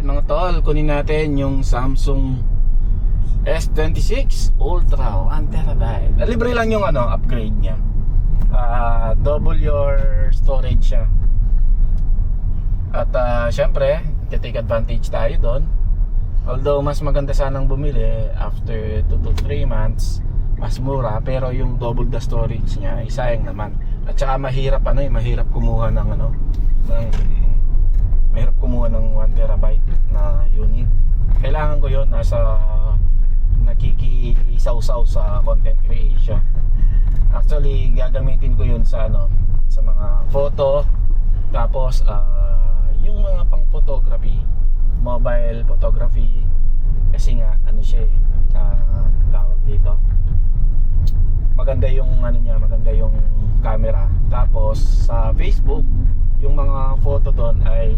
Alright mga tol, kunin natin yung Samsung S26 Ultra 1TB. Libre lang yung upgrade niya. Double your storage siya. At syempre, take advantage tayo doon. Although mas maganda sanang bumili after 2 to 3 months, mas mura, pero yung double the storage niya, sayang naman. At saka mahirap mahirap kumuha ng mahirap kumuha ng 1TB na unit. Kailangan ko yon nasa nakikisaw-saw sa content creation. Actually, gagamitin ko yun sa sa mga photo, tapos yung mga pang photography, mobile photography, kasi nga siya tawag dito, maganda yung maganda yung camera. Tapos sa Facebook, yung mga photo doon ay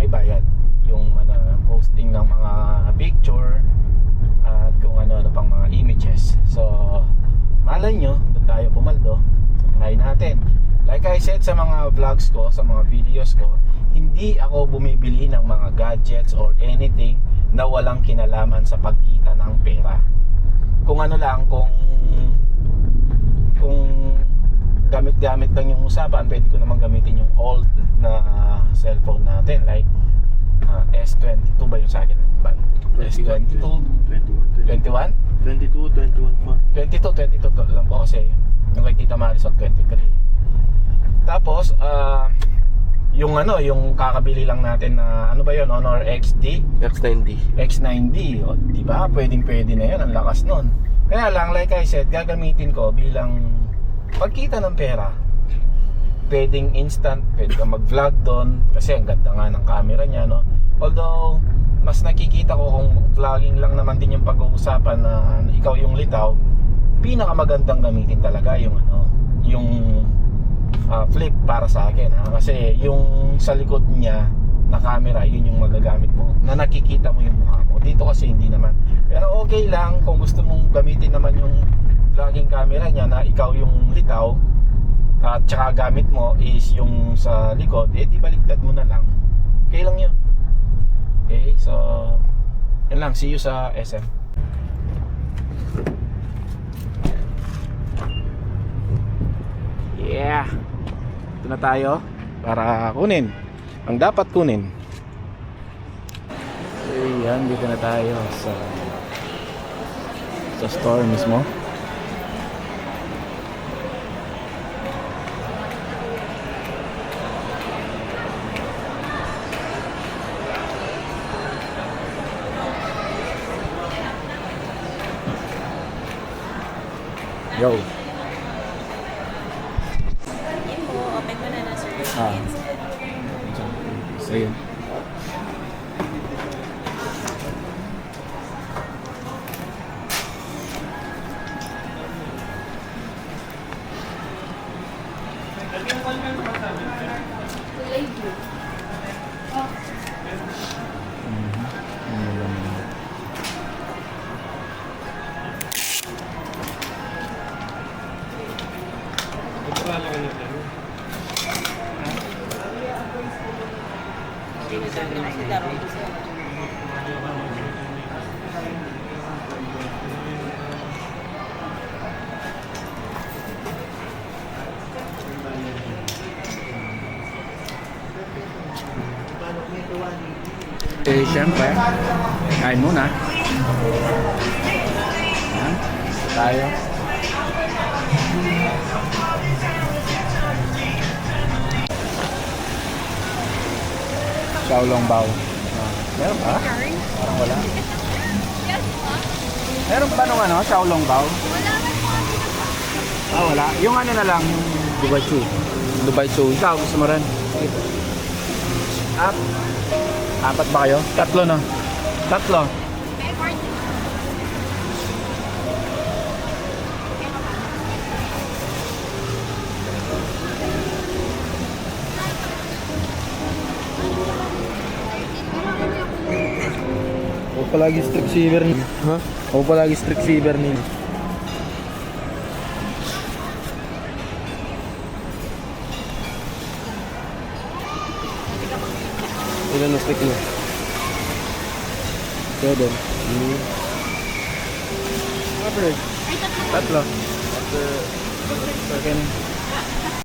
may bayad. Yung posting ng mga picture at kung ano pang mga images. So malay nyo, doon tayo pumaldo. Try natin. Like I said sa mga vlogs ko, sa mga videos ko, hindi ako bumibili ng mga gadgets or anything na walang kinalaman sa pagkita ng pera. Kung lang, kung gamit-gamit lang yung usapan, pwede ko naman gamitin yung old na cellphone natin, like S22 ba yung sa akin ba? S22, 21? 22 lang po kasi yung kay Tita Marisol 23. Tapos yung kakabili lang natin na ba yun, Honor X90, o di ba? Pwede na yun, ang lakas nun. Kaya lang, like I said, gagamitin ko bilang pagkita ng pera. Pwedeng instant, pwede ka mag-vlog doon kasi ang ganda nga ng camera niya, no? Although mas nakikita ko kung vlogging lang naman din yung pag-uusapan na ikaw yung litaw, pinakamagandang gamitin talaga yung flip para sa akin, kasi yung sa likod niya na camera, yun yung magagamit mo na nakikita mo yung mukha mo. Dito kasi hindi naman, pero okay lang kung gusto mong gamitin naman yung vlogging camera niya na ikaw yung litaw at saka gamit mo is yung sa likod, di baliktad mo na lang, okay lang yun. Okay, so yun lang, see you sa SM. Yeah, ito na tayo para kunin ang dapat kunin. Ayan, dito na tayo sa store mismo. Yo. Open mo na sir. So yun. Siyempre, kain muna. Ayan, tayo. Xiaolong bao. Meron ba? Parang wala. Meron pa nung Xiaolong bao? Wala. Yung na lang, yung Dubai Chu. Dubai Chu. Ikaw, gusto mo rin? Apat ba kayo? Tatlo na. Tatlo. O palagi strict receiver ni. Ha? O palagi strict receiver ni. Ilan na stick mo? Pwede. Ay, tatlo. Tatlo. After,